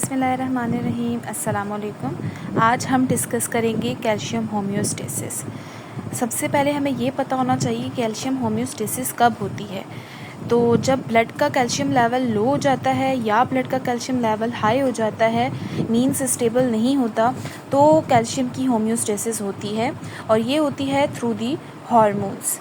बिस्मिल्लाहिर्रहमानिर्रहीम। अस्सलाम वालेकुम। आज हम डिस्कस करेंगे कैल्शियम होम्योस्टेसिस। सबसे पहले हमें ये पता होना चाहिए कैल्शियम होम्योस्टेसिस कब होती है। तो जब ब्लड का कैल्शियम लेवल लो हो जाता है या ब्लड का कैल्शियम लेवल हाई हो जाता है, मीन्स स्टेबल नहीं होता, तो कैल्शियम की होम्योस्टेसिस होती है और ये होती है थ्रू दी हार्मोन्स।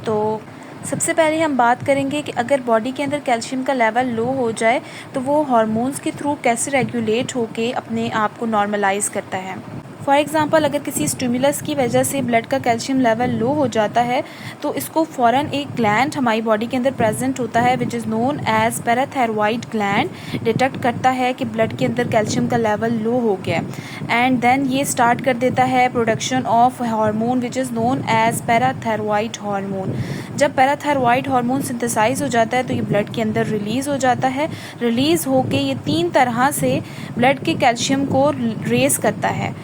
तो सबसे पहले हम बात करेंगे कि अगर बॉडी के अंदर कैल्शियम का लेवल लो हो जाए तो वो हार्मोन्स के थ्रू कैसे रेगुलेट होके अपने आप को नॉर्मलाइज करता है। फॉर एग्ज़ाम्पल, अगर किसी स्टिमुलस की वजह से ब्लड का कैल्शियम लेवल लो हो जाता है तो इसको फ़ौरन एक ग्लैंड हमारी बॉडी के अंदर प्रेजेंट होता है which is known as parathyroid gland, detect करता है कि ब्लड के अंदर कैल्शियम का लेवल लो हो गया एंड देन ये स्टार्ट कर देता है production of hormone which is known as parathyroid hormone. जब पैराथायरॉइड हार्मोन सिंथेसाइज हो जाता है तो ये ब्लड के अंदर रिलीज़ हो जाता है। रिलीज़ होके ये 3 तरह से ब्लड के कैल्शियम को रेस करता है।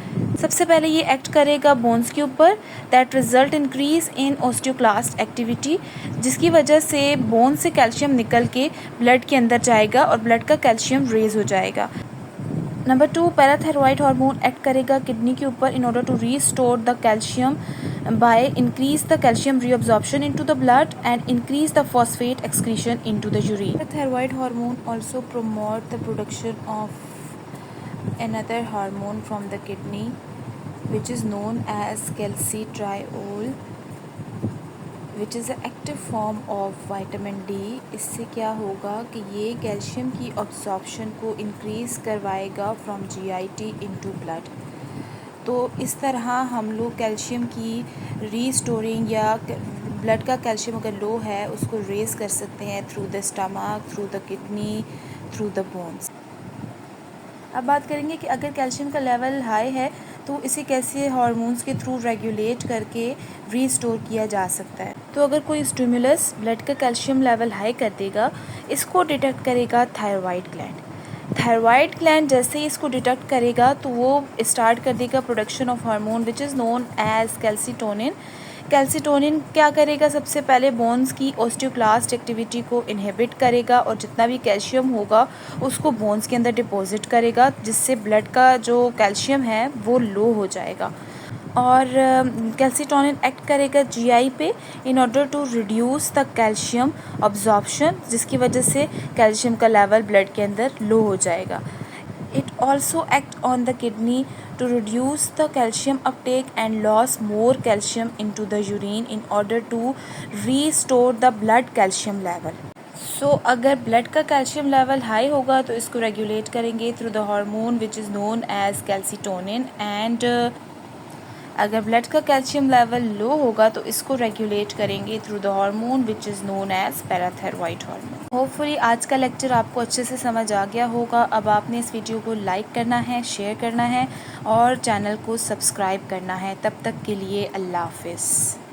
सबसे पहले ये एक्ट करेगा बोन्स के ऊपर, that result increase in osteoclast activity, जिसकी वजह से बोन से कैल्शियम निकल के ब्लड के अंदर जाएगा और ब्लड का कैल्शियम रेज हो जाएगा। नंबर 2, पैराथायरॉइड हार्मोन एक्ट करेगा किडनी के ऊपर in order to restore the calcium by increase the calcium reabsorption into the blood and increase the phosphate excretion into the urine. The thyroid hormone also promote the production of another hormone from the kidney which is known as calcitriol, which is active form of vitamin D. इससे क्या होगा कि ये calcium की absorption को increase करवाएगा from GIT into blood. तो इस तरह हम लोग कैल्शियम की रीस्टोरिंग या ब्लड का कैल्शियम अगर लो है उसको रेज़ कर सकते हैं through the stomach, through the kidney, through the bones. अब बात करेंगे कि अगर कैल्शियम का लेवल हाई है तो इसे कैसे हार्मोन्स के थ्रू रेगुलेट करके रीस्टोर किया जा सकता है। तो अगर कोई स्टिमुलस ब्लड का कैल्शियम लेवल हाई कर देगा, इसको डिटेक्ट करेगा थायरॉइड ग्लैंड। थायरॉइड ग्लैंड जैसे ही इसको डिटेक्ट करेगा तो वो स्टार्ट कर देगा production of hormone which is known as calcitonin. Calcitonin क्या करेगा, सबसे पहले बोन्स की ओस्टियोक्लास्ट एक्टिविटी को इनहिबिट करेगा और जितना भी कैल्शियम होगा उसको बोन्स के अंदर डिपॉजिट करेगा, जिससे ब्लड का जो कैल्शियम है वो लो हो जाएगा। और कैल्सिटोनिन एक्ट करेगा जीआई पे in order to reduce the calcium absorption, जिसकी वजह से कैल्शियम का लेवल ब्लड के अंदर लो हो जाएगा। It also acts on the kidney to reduce the calcium uptake and loss more calcium into the urine in order to restore the blood calcium level. So अगर blood का calcium level high होगा तो इसको regulate करेंगे through the hormone which is known as calcitonin and अगर blood का calcium level low होगा तो इसको रेगुलेट करेंगे through the hormone which is known as parathyroid hormone. Hopefully आज का लेक्चर आपको अच्छे से समझ आ गया होगा। अब आपने इस वीडियो को लाइक करना है, शेयर करना है और चैनल को सब्सक्राइब करना है। तब तक के लिए अल्लाह हाफ़िज़।